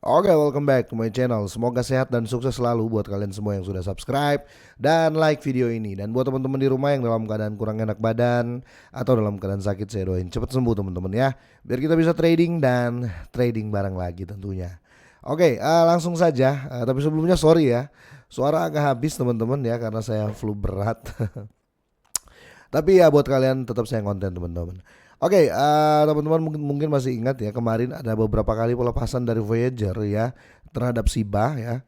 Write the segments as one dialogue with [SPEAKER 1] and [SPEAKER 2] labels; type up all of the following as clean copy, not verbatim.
[SPEAKER 1] Oke, welcome back to my channel. Semoga sehat dan sukses selalu buat kalian semua yang sudah subscribe dan like video ini. Dan buat teman-teman di rumah yang dalam keadaan kurang enak badan atau dalam keadaan sakit, saya doain cepat sembuh teman-teman ya. Biar kita bisa trading dan trading bareng lagi tentunya. Oke, langsung saja. Tapi sebelumnya sorry ya, suara agak habis teman-teman ya karena saya flu berat. Tapi ya buat kalian tetap saya konten teman-teman. Oke, teman-teman mungkin masih ingat ya kemarin ada beberapa kali pelepasan dari Voyager ya terhadap Shiba ya.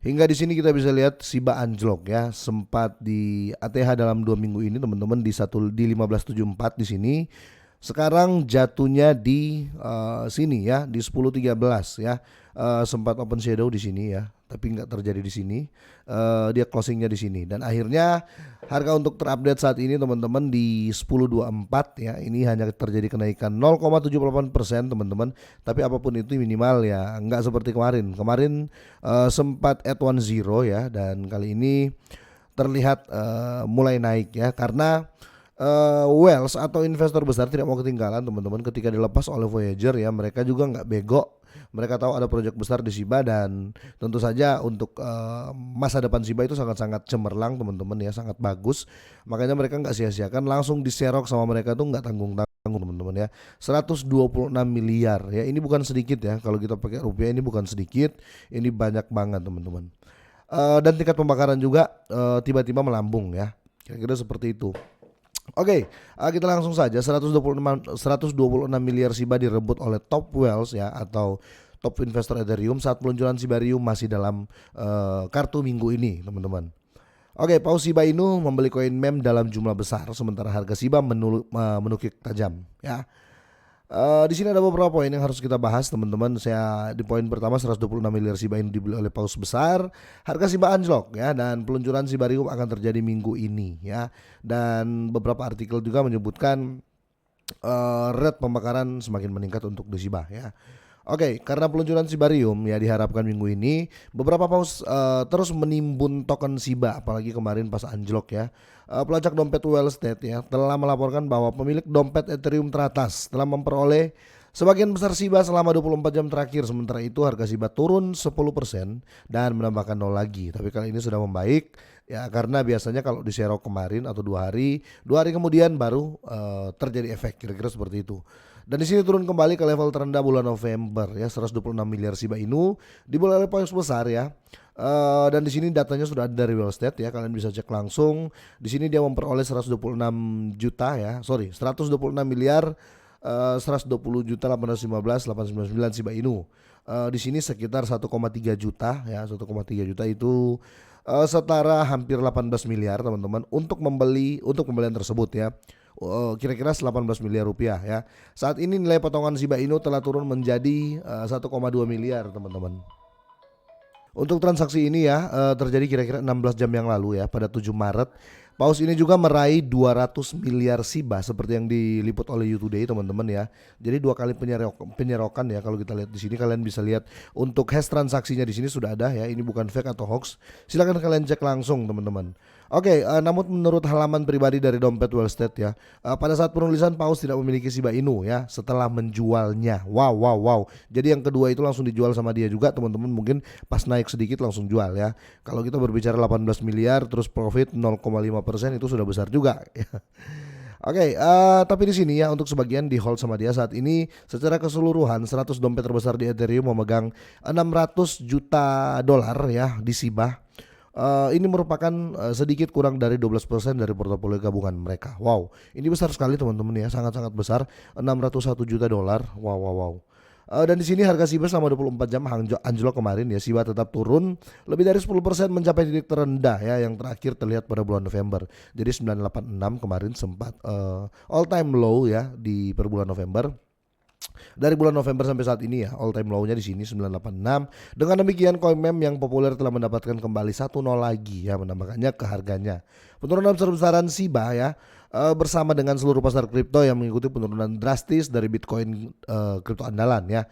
[SPEAKER 1] Hingga di sini kita bisa lihat Shiba anjlok ya, sempat di ATH dalam 2 minggu ini teman-teman di 1574 di sini. Sekarang jatuhnya di sini ya di 1013 ya. Sempat open shadow di sini ya, tapi nggak terjadi di sini. Dia closingnya di sini dan akhirnya harga untuk terupdate saat ini teman-teman di 1024 ya. Ini hanya terjadi kenaikan 0,78% teman-teman. Tapi apapun itu minimal ya, nggak seperti kemarin. Kemarin sempat at 10 ya, dan kali ini terlihat mulai naik ya karena Wells atau investor besar tidak mau ketinggalan teman-teman ketika dilepas oleh Voyager ya. Mereka juga nggak bego, mereka tahu ada proyek besar di Shiba dan tentu saja untuk masa depan Shiba itu sangat-sangat cemerlang teman-teman ya, sangat bagus. Makanya mereka nggak sia-siakan, langsung diserok sama mereka tuh nggak tanggung-tanggung teman-teman ya. 126 miliar ya, ini bukan sedikit ya, kalau kita pakai rupiah ini bukan sedikit, ini banyak banget teman-teman. Dan tingkat pembakaran juga tiba-tiba melambung ya, kira-kira seperti itu. Oke, kita langsung saja. 126 miliar Shiba direbut oleh top Wells ya, atau top investor Ethereum saat peluncuran Shibarium masih dalam kartu minggu ini teman-teman. Oke, Paus Shiba Inu membeli koin meme dalam jumlah besar sementara harga Shiba menukik tajam ya. Di sini ada beberapa poin yang harus kita bahas teman-teman. Saya di poin pertama 126 miliar Shiba Inu dibeli oleh paus besar. Harga Shiba anjlok ya, dan peluncuran Shibarium akan terjadi minggu ini ya. Dan beberapa artikel juga menyebutkan rate pembakaran semakin meningkat untuk di Shiba ya. Oke, karena peluncuran Shibarium ya diharapkan minggu ini, beberapa paus terus menimbun token Shiba, apalagi kemarin pas anjlok ya. Pelacak dompet Wellstate ya telah melaporkan bahwa pemilik dompet Ethereum teratas telah memperoleh sebagian besar Shiba selama 24 jam terakhir. Sementara itu harga Shiba turun 10% dan menambahkan 0 lagi. Tapi kali ini sudah membaik ya, karena biasanya kalau diserok kemarin atau 2 hari kemudian baru terjadi efek, kira-kira seperti itu. Dan di sini turun kembali ke level terendah bulan November ya, 126 miliar Shiba Inu dibeli oleh paus besar ya. Dan di sini datanya sudah ada dari Wellstate ya, kalian bisa cek langsung. Di sini dia memperoleh 126 juta ya, 126 miliar 120 juta 815.899 Shiba Inu. Di sini sekitar 1,3 juta ya, 1,3 juta itu setara hampir 18 miliar teman-teman untuk pembelian tersebut ya. Kira-kira 18 miliar rupiah ya. Saat ini nilai potongan Shiba Inu telah turun menjadi 1,2 miliar teman-teman. Untuk transaksi ini ya terjadi kira-kira 16 jam yang lalu ya, pada 7 Maret. Paus ini juga meraih 200 miliar Shiba seperti yang diliput oleh You Today teman-teman ya. Jadi 2 kali penyerokan ya, kalau kita lihat di sini kalian bisa lihat untuk hash transaksinya di sini sudah ada ya. Ini bukan fake atau hoax. Silakan kalian cek langsung teman-teman. Oke, namun menurut halaman pribadi dari dompet Wellstate ya, pada saat penulisan paus tidak memiliki Shiba Inu ya setelah menjualnya. Wow. Jadi yang kedua itu langsung dijual sama dia juga teman-teman, mungkin pas naik sedikit langsung jual ya. Kalau kita berbicara 18 miliar terus profit 0,5% itu sudah besar juga ya. Oke, tapi di sini ya untuk sebagian di hold sama dia saat ini. Secara keseluruhan 100 dompet terbesar di Ethereum memegang 600 juta dolar ya di Shiba. Ini merupakan sedikit kurang dari 12% dari portofolio gabungan mereka. Wow, ini besar sekali teman-teman ya, sangat-sangat besar. 601 juta dolar. Wow. Dan di sini harga Shiba selama 24 jam anjlok kemarin ya. Shiba tetap turun lebih dari 10% mencapai titik terendah ya, yang terakhir terlihat pada bulan November. Jadi 986 kemarin sempat all time low ya di per bulan November. Dari bulan November sampai saat ini ya, all time low-nya di sini 986. Dengan demikian koin meme yang populer telah mendapatkan kembali 1-0 lagi ya, menambahkannya ke harganya. Penurunan besar-besaran Shiba ya bersama dengan seluruh pasar kripto yang mengikuti penurunan drastis dari Bitcoin kripto andalan ya.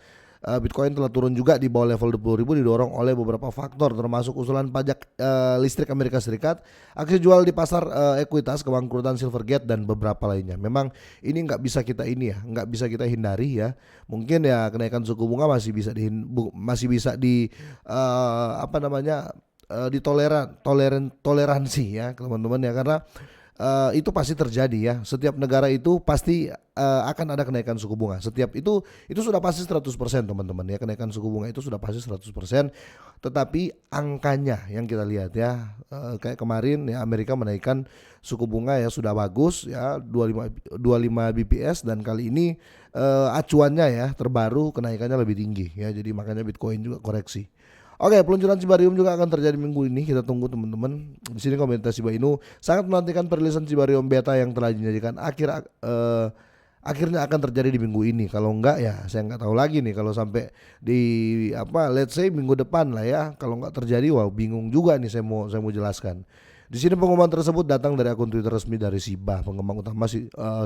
[SPEAKER 1] Bitcoin telah turun juga di bawah level 20.000 didorong oleh beberapa faktor termasuk usulan pajak listrik Amerika Serikat, aksi jual di pasar ekuitas, kebangkrutan Silvergate dan beberapa lainnya. Memang ini nggak bisa kita hindari ya. Mungkin ya kenaikan suku bunga masih bisa di apa namanya toleransi ya teman-teman ya, karena itu pasti terjadi ya. Setiap negara itu pasti akan ada kenaikan suku bunga. Itu sudah pasti 100% teman-teman ya. Kenaikan suku bunga itu sudah pasti 100%. Tetapi angkanya yang kita lihat ya, kayak kemarin ya Amerika menaikkan suku bunga ya sudah bagus ya 25 BPS, dan kali ini acuannya ya terbaru kenaikannya lebih tinggi ya. Jadi makanya Bitcoin juga koreksi. Oke, peluncuran Cibarium juga akan terjadi minggu ini. Kita tunggu teman-teman. Di sini komunitas Shiba Inu sangat menantikan perilisan Cibarium beta yang telah dijanjikan akhirnya akan terjadi di minggu ini. Kalau enggak ya saya nggak tahu lagi nih kalau sampai di let's say minggu depan lah ya. Kalau nggak terjadi, wah bingung juga nih saya mau jelaskan. Di sini pengumuman tersebut datang dari akun Twitter resmi dari Shiba. Pengembang utama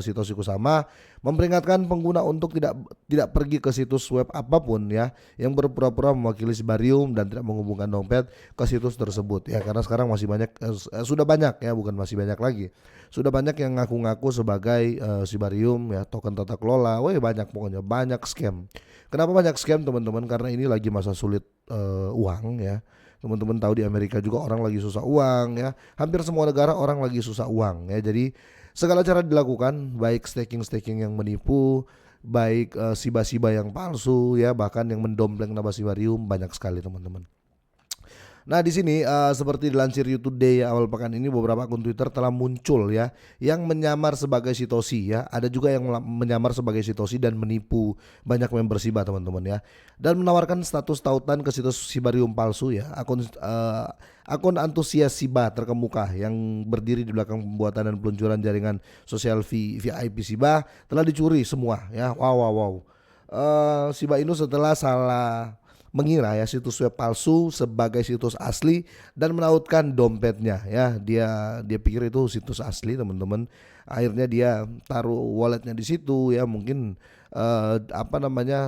[SPEAKER 1] Satoshi Kusama memperingatkan pengguna untuk tidak pergi ke situs web apapun ya yang berpura-pura mewakili Shibarium dan tidak menghubungkan dompet ke situs tersebut ya, karena sekarang sudah banyak ya, bukan masih banyak lagi. Sudah banyak yang ngaku-ngaku sebagai Shibarium ya, token tata kelola. Wah, banyak, pokoknya banyak scam. Kenapa banyak scam teman-teman? Karena ini lagi masa sulit uang ya. Teman-teman tahu di Amerika juga orang lagi susah uang ya. Hampir semua negara orang lagi susah uang ya. Jadi segala cara dilakukan, baik staking yang menipu, baik Shiba yang palsu ya, bahkan yang mendompleng nama Shibarium, banyak sekali teman-teman. Nah di sini seperti dilansir You Today ya, awal pekan ini beberapa akun Twitter telah muncul ya yang menyamar sebagai Satoshi ya. Ada juga yang menyamar sebagai Satoshi dan menipu banyak member Shiba teman-teman ya. Dan menawarkan status tautan ke situs Shibarium palsu ya. Akun antusias Shiba terkemuka yang berdiri di belakang pembuatan dan peluncuran jaringan sosial VIP Shiba telah dicuri semua ya. Wow. Shiba Inu setelah salah mengira ya situs web palsu sebagai situs asli dan menautkan dompetnya ya. Dia pikir itu situs asli teman-teman. Akhirnya dia taruh walletnya di situ ya, mungkin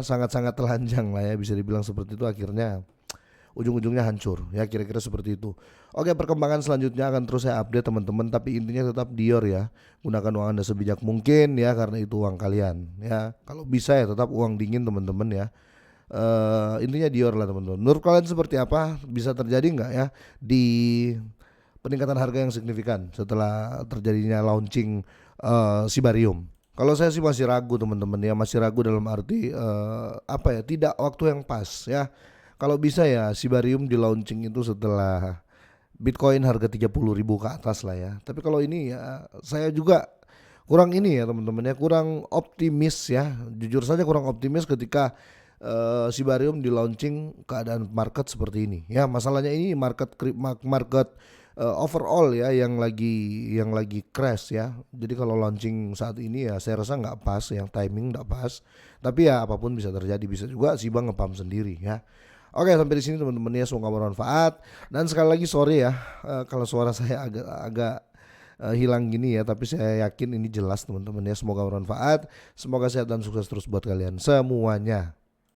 [SPEAKER 1] sangat-sangat telanjang lah ya, bisa dibilang seperti itu. Akhirnya ujung-ujungnya hancur ya, kira-kira seperti itu. Oke, perkembangan selanjutnya akan terus saya update teman-teman, tapi intinya tetap Dior ya, gunakan uang Anda sebijak mungkin ya, karena itu uang kalian ya. Kalau bisa ya tetap uang dingin teman-teman ya. Intinya Dior lah teman-teman. Menurut kalian seperti apa? Bisa terjadi nggak ya di peningkatan harga yang signifikan setelah terjadinya launching Shibarium? Kalau saya sih masih ragu teman-teman ya, masih ragu dalam arti tidak waktu yang pas ya. Kalau bisa ya Shibarium di launching itu setelah Bitcoin harga 30.000 ke atas lah ya. Tapi kalau ini ya saya juga kurang ini ya teman-teman ya, kurang optimis ya. Jujur saja kurang optimis ketika Shibarium di launching keadaan market seperti ini. Ya, masalahnya ini market overall ya yang lagi crash ya. Jadi kalau launching saat ini ya saya rasa nggak pas, yang timing nggak pas. Tapi ya apapun bisa terjadi, bisa juga Shiba ngepump sendiri ya. Oke, sampai di sini teman-teman ya, semoga bermanfaat. Dan sekali lagi sorry ya kalau suara saya agak hilang gini ya, tapi saya yakin ini jelas teman-teman ya. Semoga bermanfaat, semoga sehat dan sukses terus buat kalian semuanya.